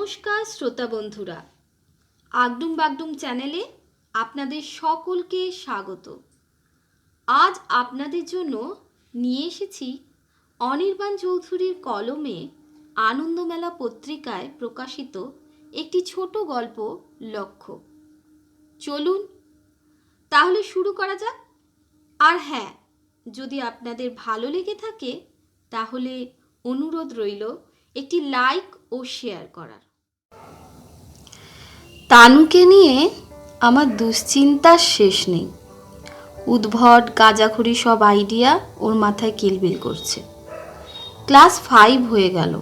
নমস্কার শ্রোতা বন্ধুরা, আগডুম বাগডুম চ্যানেলে আপনাদের সকলকে স্বাগত। আজ আপনাদের জন্য নিয়ে এসেছি অনির্বাণ চৌধুরীর কলমে আনন্দমেলা পত্রিকায় প্রকাশিত একটি ছোট গল্প লক্ষ্য। চলুন তাহলে শুরু করা যাক। আর হ্যাঁ, যদি আপনাদের ভালো লেগে থাকে তাহলে অনুরোধ রইল একটি লাইক ও শেয়ার করার। তানুকে নিয়ে আমার দুশ্চিন্তার শেষ নেই। উদ্ভট গাঁজাখুরি সব আইডিয়া ওর মাথায় কিলবিল করছে। ক্লাস 5 হয়ে গেল,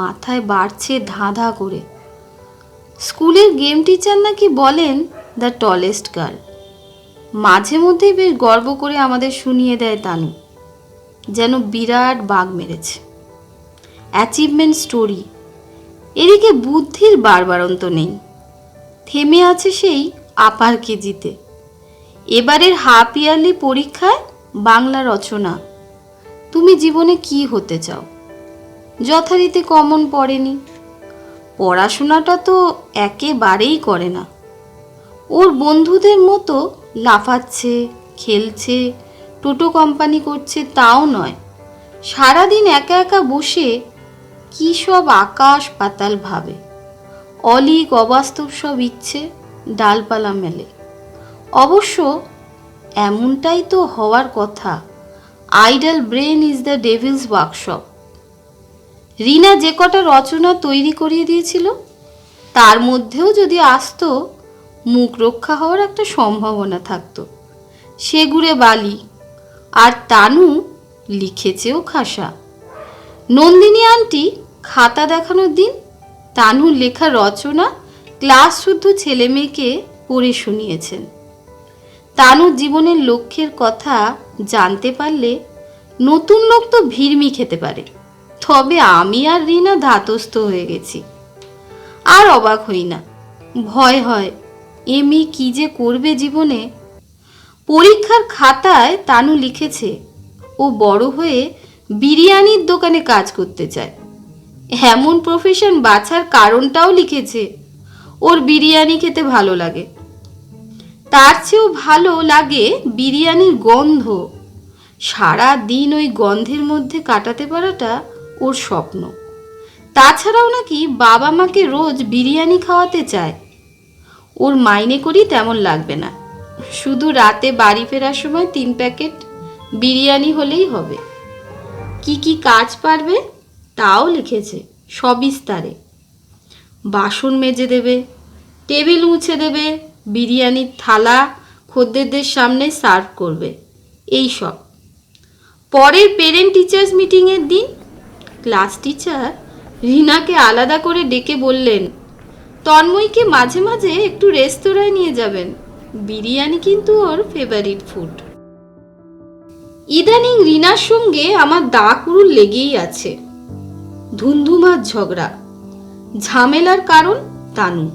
মাথায় বাড়ছে ধাঁধা করে। স্কুলের গেম টিচার নাকি বলেন দ্য টলেস্ট গার্ল। মাঝে মধ্যেই বেশ গর্ব করে আমাদের শুনিয়ে দেয় তানু, যেন বিরাট বাঘ মেরেছে। Achievement story. এদিকে বুদ্ধির বাড়বাড়ন্ত নেই, থেমে আছে সেই আপার কেজিতে। এবারের হাফ ইয়ারলি পরীক্ষায় বাংলা রচনা তুমি জীবনে কি হতে চাও যথারীতি কমন পড়েনি। পড়াশোনাটা তো একেবারেই করে না। ওর বন্ধুদের মতো লাফাচ্ছে, খেলছে, টোটো কোম্পানি করছে তাও নয়, সারাদিন একা একা বসে কী সব আকাশ পাতাল ভাবে। অলিক অবাস্তব সব ইচ্ছে ডালপালা মেলে। অবশ্য এমনটাই তো হওয়ার কথা। Idle brain is the devil's workshop. Rina যে কটা রচনা তৈরি করিয়ে দিয়েছিল তার মধ্যেও যদি আসতো, মুখ রক্ষা হওয়ার একটা সম্ভাবনা থাকতো। সেগুড়ে বালি। আর তানু লিখেছেও খাসা। নন্দিনী আন্টি খাতা দেখানোর দিন তানুর লেখা রচনা ক্লাস শুদ্ধ ছেলে মেয়েকে পড়ে শুনিয়েছেন। তানুর জীবনের লক্ষ্যের কথা জানতে পারলে নতুন লোক তো ভিড়মি খেতে পারে, তবে আমি আর রিনা ধাতস্থ হয়ে গেছি। আর অবাক হই না, ভয় হয় এ মেয়ে কী যে করবে জীবনে। পরীক্ষার খাতায় তানু লিখেছে ও বড় হয়ে বিরিয়ানির দোকানে কাজ করতে চায়। এমন প্রফেশন বাছার কারণটাও লিখেছে, ওর বিরিয়ানি খেতে ভালো লাগে। তার চেয়েও ভালো লাগে বিরিয়ানির গন্ধ। সারা দিন ওই গন্ধের মধ্যে কাটাতে পারাটা ওর স্বপ্ন। তাছাড়াও নাকি বাবা মাকে রোজ বিরিয়ানি খাওয়াতে চায়। ওর মাইনে করি তেমন লাগবে না, শুধু রাতে বাড়ি ফেরার সময় 3 প্যাকেট বিরিয়ানি হলেই হবে। কি কি কাজ পারবে তাও লিখেছে সবিস্তারে। বাসন মেজে দেবে, টেবিল মুছে দেবে, বিরিয়ানির থালা খদ্দেরদের সামনে সার্ভ করবে, এই সব। পরের পেরেন্ট টিচার্স মিটিংয়ের দিন ক্লাস টিচার রিনাকে আলাদা করে ডেকে বললেন, তন্ময়কে মাঝে মাঝে একটু রেস্তোরাঁয় নিয়ে যাবেন, বিরিয়ানি কিন্তু ওর ফেভারিট ফুড। ইদানিং রিনার সঙ্গে আমার দাকুরুল লেগেই আছে। ধুমধুমার ঝগড়া। ঝামেলার কারণ তানু।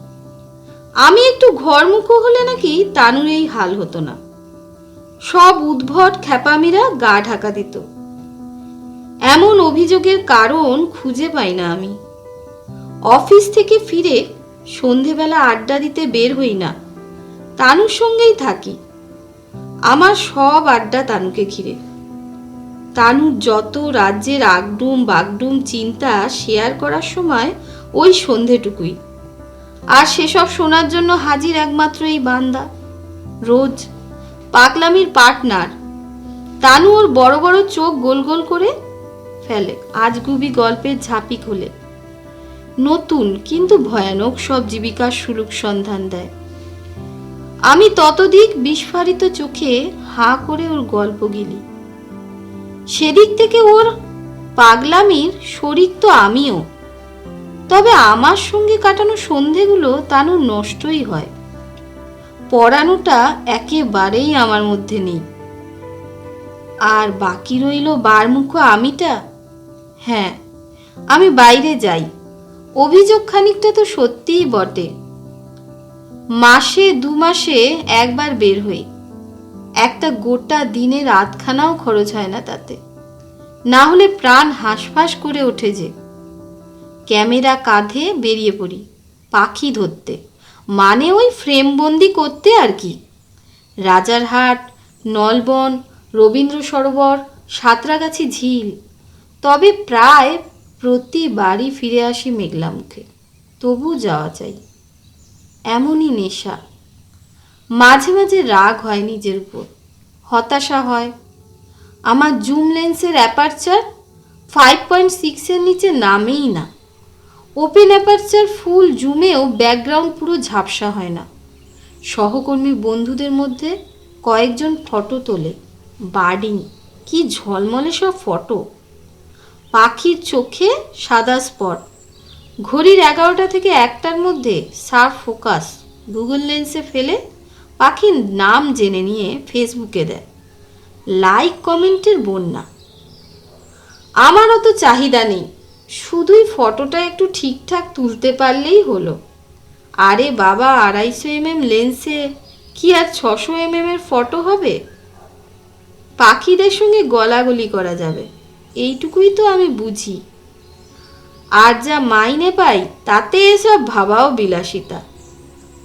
আমি একটু ঘরমুখো হলে নাকি তানুর এই হাল হতো না। সব উদ্ভট খ্যাপামিরা গা ঢাকা দিত। এমন অভিযোগের কারণ খুঁজে পাই না আমি। অফিস থেকে ফিরে সন্ধেবেলা আড্ডা দিতে বের হই না, তানুর সঙ্গেই থাকি। আমার সব আড্ডা তানুকে ঘিরে। তানুর যত রাজ্যের আগডুম বাগডুম চিন্তা শেয়ার করার সময় ওই সন্ধেটুকুই। আর সেসব শোনার জন্য হাজির একমাত্র এই বান্দা, রোজ পাগলামির পার্টনার। তানু ওর বড় বড় চোখ গোল গোল করে ফেলে আজগুবি গল্পের ঝাঁপি খুলে। নতুন কিন্তু ভয়ানক সব জীবিকার সুলুক সন্ধান দেয়। আমি ততদিক বিস্ফারিত চোখে হাঁ করে ওর গল্প গিলি। সেদিক থেকে ওর পাগলামির শরিক তো আমিও। তবে আমার সঙ্গে কাটানো সন্ধেগুলো তানুর নষ্টই হয়। পড়ানোটা একেবারেই আমার মধ্যে নেই। আর বাকি রইল বারমুখো আমিটা। হ্যাঁ, আমি বাইরে যাই, অভিযোগ খানিকটা তো সত্যিই বটে। মাসে 2 মাসে একবার বের হই, একটা গোটা দিনের আধখানাও খরচ হয় না তাতে। না হলে প্রাণ হাঁসফাঁস করে ওঠে যে। ক্যামেরা কাঁধে বেরিয়ে পড়ি পাখি ধরতে, মানে ওই ফ্রেমবন্দি করতে আর কি। রাজারহাট, নলবন, রবীন্দ্র সরোবর, সাঁতরাগাছি ঝিল, তবে প্রায় প্রতিবারই ফিরে আসি মেঘলা মুখে। তবু যাওয়া চাই, এমনই নেশা। মাঝে মাঝে রাগ হয় নিজের উপর, হতাশা হয়। আমার জুম লেন্সের অ্যাপারচার 5.6-এর নিচে নামেই না। ওপেন অ্যাপারচার ফুল জুমেও ব্যাকগ্রাউন্ড পুরো ঝাপসা হয় না। সহকর্মী বন্ধুদের মধ্যে কয়েকজন ফটো তোলে, বার্ডিং, কি ঝলমলে সব ফটো। পাখির চোখে সাদা স্পট। ঘড়ির 11টা থেকে 1টার মধ্যে শার্প ফোকাস গুগল লেন্সে ফেলে পাখির নাম জেনে নিয়ে ফেসবুকে দেয়। লাইক কমেন্টের বন্যা। আমার অত চাহিদা নেই, শুধুই ফটোটা একটু ঠিকঠাক তুলতে পারলেই হলো। আরে বাবা, 250 mm লেন্সে কি আর 600 mm এর ফটো হবে? পাখিদের সঙ্গে গলাগলি করা যাবে, এইটুকুই তো আমি বুঝি। আর যা মাইনে পাই তাতে এসব ভাবাও বিলাসিতা।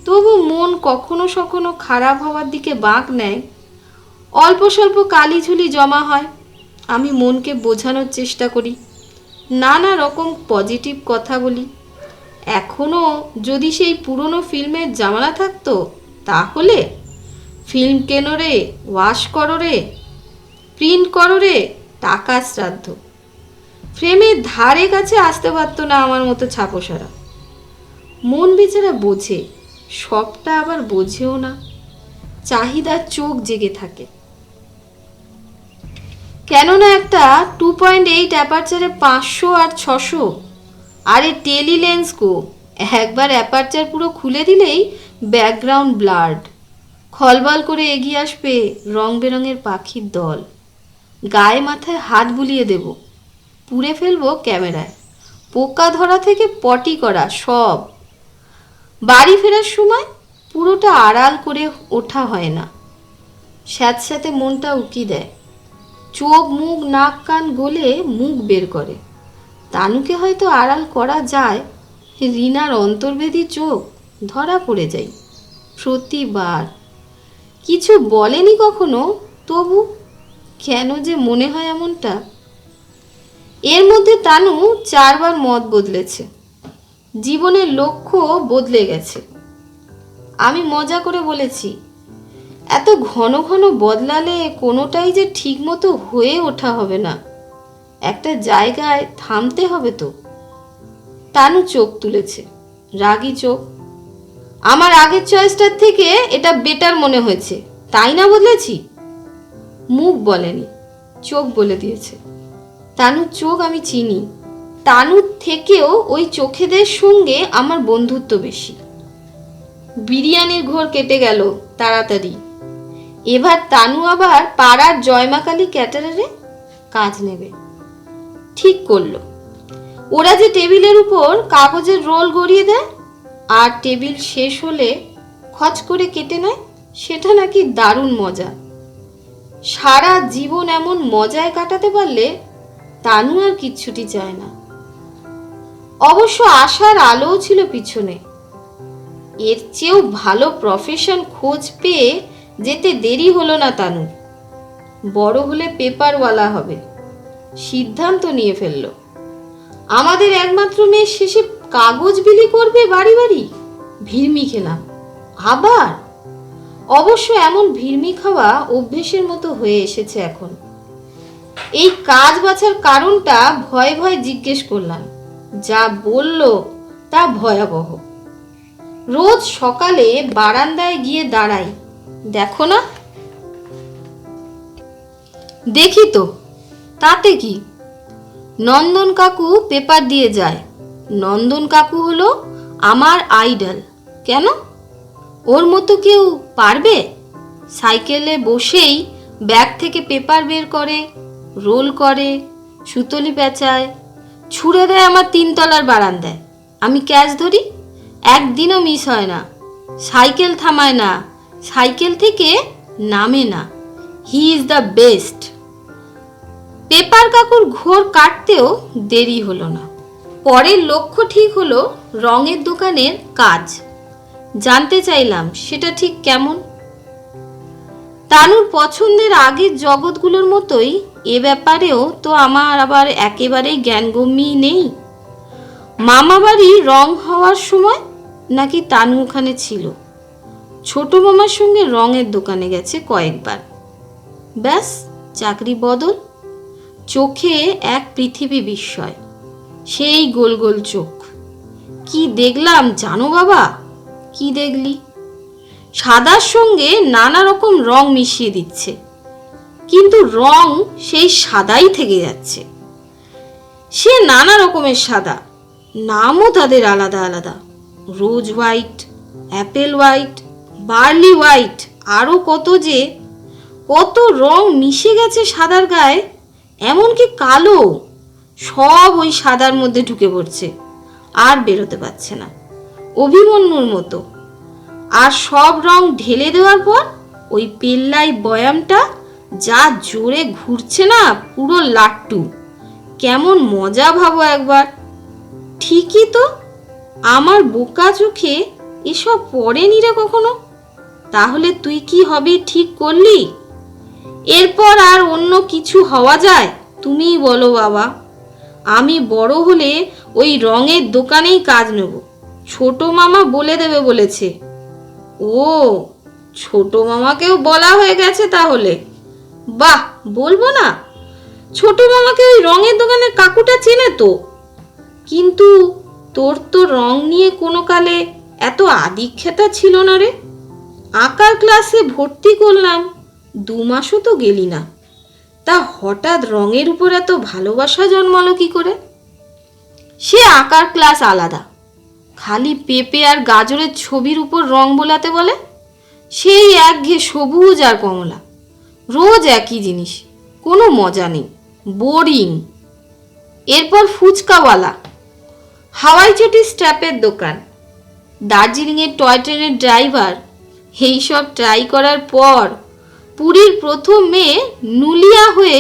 তবু মন কখনো সখনো খারাপ হওয়ার দিকে বাঁক নেয়। অল্প স্বল্প কালিঝুলি জমা হয়। আমি মনকে বোঝানোর চেষ্টা করি, নানা রকম পজিটিভ কথা বলি। এখনও যদি সেই পুরনো ফিল্মের জামালা থাকতো, তাহলে ফিল্ম কেনো রে, ওয়াশ করো রে, প্রিন্ট করো রে, টাকা শ্রাদ্ধ। ফ্রেমের ধারে কাছে আসতে পারতো না আমার মতো ছাপোসারা। মন বেচারা বোঝে, সবটা আবার বোঝেও না। চাহিদার চোখ জেগে থাকে। কেননা একটা 2.8 অ্যাপারচারে 500 আর 600। আরে টেলি লেন্স গো, একবার অ্যাপারচার পুরো খুলে দিলেই ব্যাকগ্রাউন্ড ব্লার্ড। খলবল করে এগিয়ে আসবে রং বেরঙের পাখির দল। গায়ে মাথায় হাত বুলিয়ে দেব, পুড়ে ফেলবো ক্যামেরায়। পোকা ধরা থেকে পটি করা সব। বাড়ি ফেরার সময় পুরোটা আড়াল করে ওঠা হয় না। স্যাঁতস্যাঁতে মনটা উকি দেয়। চোখ মুখ নাক কান গলে মুখ বের করে। তানুকে হয়তো আড়াল করা যায়, রিনার অন্তর্বেদী চোখ ধরা পড়ে যাই প্রতিবার। কিছু বলেনি কখনো, তবু কেন যে মনে হয় এমনটা। এর মধ্যে তানু 4বার মত বদলেছে, জীবনের লক্ষ্য বদলে গেছে। আমি মজা করে বলেছি, এত ঘন ঘন বদলালে কোনোটাই যে ঠিক মতো হয়ে ওঠা হবে না, একটা জায়গায় থামতে হবে তো। তানু চোখ তুলেছে, রাগী চোখ। আমার আগের চয়েসটার থেকে এটা বেটার মনে হয়েছে, তাই না বদলেছি? মুখ বলেনি, চোখ বলে দিয়েছে। তানুর চোখ আমি চিনি। তানুর থেকেও ওই চোখেদের সঙ্গে আমার বন্ধুত্ব বেশি। বিরিয়ানির ঘোর কেটে গেল তাড়াতাড়ি। এবার তানু আবার পাড়ার জয়মাকালী ক্যাটারারে কাজ নেবে ঠিক করলো। ওরা যে টেবিলের উপর কাগজের রোল গড়িয়ে দেয় আর টেবিল শেষ হলে খচ করে কেটে নেয়, সেটা নাকি দারুণ মজা। সারা জীবন এমন মজায় কাটাতে পারলে তানু আর কিচ্ছুটি চায় না। অবশ্য আশার আলোও ছিল পিছনে। এর চেয়েও ভালো প্রফেশন খোঁজ পেয়ে যেতে দেরি হলো না তানু। বড় হলে পেপারওয়ালা হবে সিদ্ধান্ত নিয়ে ফেলল। আমাদের একমাত্র মেয়ে শেষে কাগজ বিলি করবে বাড়ি বাড়ি। ভিড়মি খেলাম আবার। অবশ্য এমন ভিড়মি খাওয়া অভ্যেসের মতো হয়ে এসেছে এখন। এই কাজ বাছার কারণটা ভয়ে ভয়ে জিজ্ঞেস করলাম, যা বলল তা ভয়াবহ। রোজ সকালে বারান্দায় গিয়ে দাঁড়াই, দেখো না? দেখি তো, তাতে কি? নন্দন কাকু পেপার দিয়ে যায়। নন্দন কাকু হলো আমার আইডল। কেন? ওর মতো কেউ পারবে? সাইকেলে বসেই ব্যাগ থেকে পেপার বের করে, রোল করে, সুতলি পেঁচায়, ছুঁড়ে দেয় আমার 3তলার বারান্দায়। আমি ক্যাচ ধরি, একদিনও মিস হয় না। সাইকেল থামায় না, সাইকেল থেকে নামে না। He is the best. Paper কাকুর ঘোর কাটতেও দেরি হলো না। পরের লক্ষ্য ঠিক হলো রঙের দোকানের কাজ। জানতে চাইলাম সেটা ঠিক কেমন। তানুর পছন্দের আগের জগৎগুলোর মতোই এ ব্যাপারেও তো আমার আবার একেবারেই জ্ঞানগম্যি নেই। মামা বাড়ি রং হওয়ার সময় নাকি তানু ওখানে ছিল। ছোট মামার সঙ্গে রঙের দোকানে গেছে কয়েকবার। ব্যাস, চাকরি বদল। চোখে এক পৃথিবী বিস্ময়, সেই গোল গোল চোখ। কি দেখলাম জানো বাবা? কি দেখলি? সাদার সঙ্গে নানা রকম রং মিশিয়ে দিচ্ছে, কিন্তু রং সেই সাদাই থেকে যাচ্ছে। সে নানা রকমের সাদা, নামও তাদের আলাদা আলাদা। Rose white, apple white, barley white, আরও কত রং মিশে গেছে সাদার গায়ে। এমনকি কালো, সব ওই সাদার মধ্যে ঢুকে পড়ছে, আর বেরোতে পারছে না, অভিমন্যুর মতো। আর সব রং ঢেলে দেওয়ার পর ওই পেল্লাই বয়ামটা যা জোরে ঘুরছে না, পুরো লাট্টু। কেমন মজা ভাবো একবার। ঠিকই তো, আমার বোকা চোখে এসব পড়েনি রে কখনো। তাহলে তুই কি হবে ঠিক করলি? এরপর আর অন্য কিছু হওয়া যায়? তুমিই বলো বাবা। আমি বড় হলে ওই রঙের দোকানেই কাজ নেব, ছোট মামা বলে দেবে বলেছে। ও, ছোট মামাকেও বলা হয়ে গেছে তাহলে? বাহ, বলবো না। ছোট মামাকে ওই রঙের দোকানের কাকুটা চেনে তো। কিন্তু তোর তো রং নিয়ে কোনো কালে এত আদিক্ষেতা ছিল না রে। আঁকার ক্লাসে ভর্তি করলাম, 2 মাসও তো গেলি না, তা হঠাৎ রঙের উপর এত ভালোবাসা জন্মালো কি করে? সে আঁকার ক্লাস আলাদা, খালি পেঁপে আর গাজরের ছবির উপর রং বোলাতে বলে। সেই একঘেয়ে সবুজ আর কমলা, রোজ একই জিনিস, কোনো মজা নেই, বোরিং। এরপর ফুচকাওয়ালা, হাওয়াই চটি স্ট্র্যাপের দোকান, দার্জিলিংয়ের টয় ট্রেনের ড্রাইভার। এইসব ট্রাই করার পর পুরীর প্রথম মেয়ে নুলিয়া হয়ে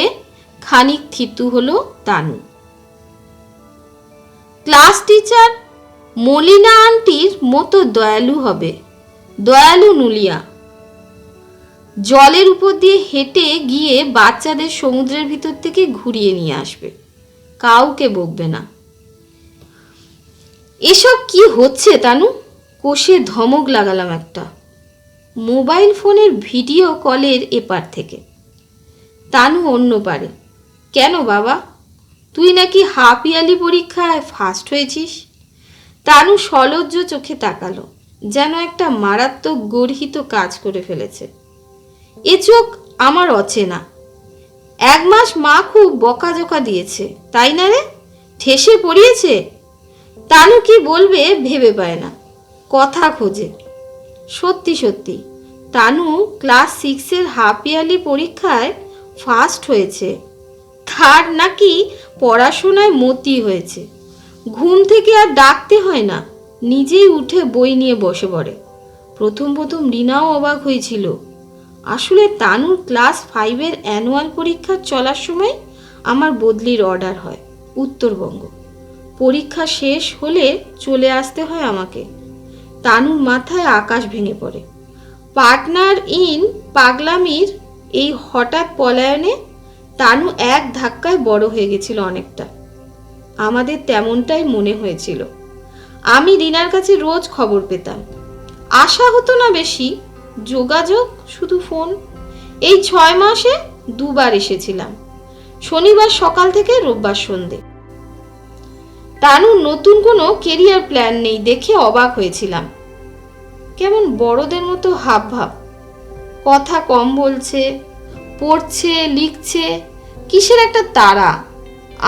খানিক থিতু হলো তানু। ক্লাস টিচার মলিনা আন্টির মতো দয়ালু হবে, দয়ালু নুলিয়া। জলের উপর দিয়ে হেঁটে গিয়ে বাচ্চাদের সমুদ্রের ভিতর থেকে ঘুরিয়ে নিয়ে আসবে, কাউকে বকবে না। এসব কি হচ্ছে তানু? কষে ধমক লাগালাম একটা, মোবাইল ফোনের ভিডিও কলের এপার থেকে। তানু অন্য পারে। কেন বাবা, তুই নাকি হাফ ইয়ারলি পরীক্ষায় ফার্স্ট হয়েছিস? তানু সলজ্জ চোখে তাকালো, যেন একটা মারাত্মক গর্হিত কাজ করে ফেলেছে। এ চোখ আমার অচেনা। 1 মাস মা খুব বকাঝকা দিয়েছে, তাই না রে? ঠেসে পড়িয়েছে। তানু কি বলবে ভেবে পায় না, কথা খোঁজে। সত্যি সত্যি তানু ক্লাস 6-এর হাফ ইয়ারলি পরীক্ষায় ফার্স্ট হয়েছে। তার নাকি পড়াশোনায় মতি হয়েছে, ঘুম থেকে আর ডাকতে হয় না, নিজেই উঠে বই নিয়ে বসে পড়ে। প্রথম রিনাও অবাক হয়েছিল। আসলে তানুর ক্লাস 5-এর অ্যানুয়াল পরীক্ষা চলার সময় আমার বদলির অর্ডার হয় উত্তরবঙ্গ। পরীক্ষা শেষ হলে চলে আসতে হয় আমাকে। তানুর মাথায় আকাশ ভেঙে পড়ে। পার্টনার ইন পাগলামির এই হঠাৎ পলায়নে তানু এক ধাক্কায় বড় হয়ে গেছিল অনেকটা। আমাদের তেমনটাই মনে হয়েছিল। আমি রিনার কাছে রোজ খবর পেতাম, আশা হতো না বেশি, যোগাযোগ শুধু ফোন। এই 6 মাসে 2 বার এসেছিলাম, শনিবার সকাল থেকে রোববার সন্ধে। তানুর নতুন কোনো কেরিয়ার প্ল্যান নেই দেখে অবাক হয়েছিলাম। কেমন বড়দের মতো হাব ভাব, কথা কম বলছে, পড়ছে লিখছে, কিসের একটা তাড়া।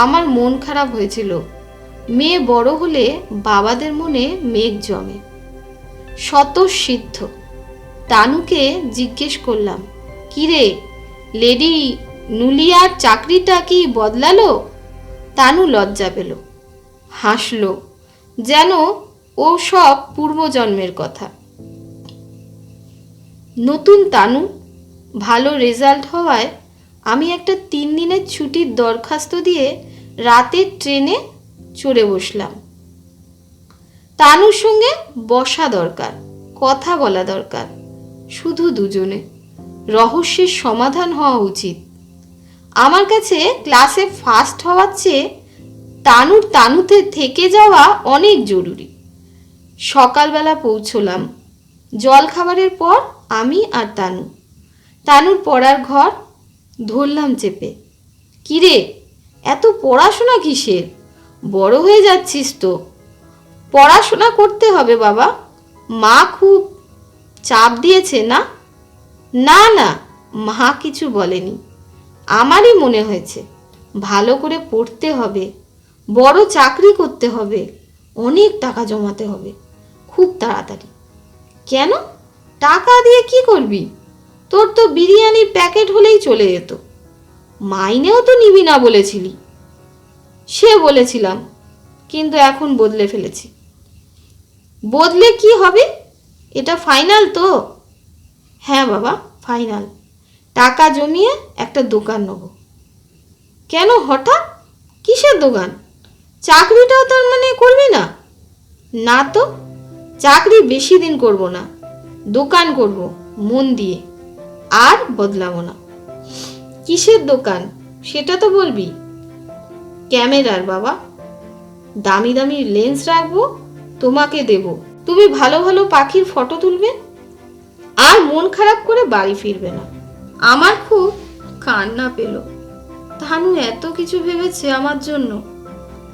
আমার মন খারাপ হয়েছিল। মেয়ে বড় হলে বাবাদের মনে মেঘ জমে। স্বতঃসিদ্ধ। তানুকে জিজ্ঞেস করলাম, কিরে লেডি নুলিয়ার চাকরিটা কি বদলালো? তানু লজ্জা পেল, হাসল, যেন ও সব পূর্বজন্মের কথা। নতুন তানু, ভালো রেজাল্ট হওয়ায় আমি একটা 3 দিনের ছুটির দরখাস্ত দিয়ে রাতের ট্রেনে চড়ে বসলাম। তানুর সঙ্গে বসা দরকার, কথা বলা দরকার, শুধু দুজনে। রহস্যের সমাধান হওয়া উচিত। আমার কাছে ক্লাসে ফার্স্ট হওয়ার চেয়ে তানুতে থেকে যাওয়া অনেক জরুরি। সকালবেলা পৌঁছলাম। জল খাবারের পর আমি আর তানুর পড়ার ঘর। ধরলাম চেপে। কিরে, এত পড়াশোনা কিসের? বড় হয়ে যাচ্ছিস তো। পড়াশোনা করতে হবে বাবা, মা খুব চাপ দিয়েছে না? না না, মা কিছু বলেনি, আমারই মনে হয়েছে ভালো করে পড়তে হবে, বড় চাকরি করতে হবে, অনেক টাকা জমাতে হবে খুব তাড়াতাড়ি। কেন? টাকা দিয়ে কি করবি? তোর তো বিরিয়ানির প্যাকেট হলেই চলে যেত। মাইনেও তো নিবি না বলেছিলি। সে বলেছিলাম, কিন্তু এখন বদলে ফেলেছি। বদলে কি হবে? এটা ফাইনাল তো? হ্যাঁ বাবা, ফাইনাল। টাকা জমিয়ে একটা দোকান নেব। কেন হঠাৎ? কিসের দোকান? চাকরিটাও তার মানে করবি না? না তো, চাকরি বেশি দিন করব না, দোকান করব মন দিয়ে, আর বদলাবো না। কিসের দোকান সেটা তো বলবি। ক্যামেরার বাবা, দামি দামি লেন্স রাখবো, তোমাকে দেব, তুমি ভালো ভালো পাখির ফটো তুলবে, আর মন খারাপ করে বাড়ি ফিরবে না। আমার খুব কান্না পেল। তানু এত কিছু ভেবেছে আমার জন্য,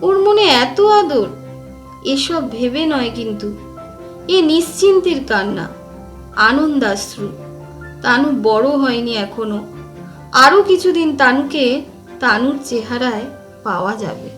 ওর মনে এত আদর। এসব ভেবে নয় কিন্তু, এ নিশ্চিন্তির কান্না, আনন্দাশ্রু। তানু বড় হয়নি এখনো, আরো কিছুদিন তানুকে তানুর চেহারায় পাওয়া যাবে।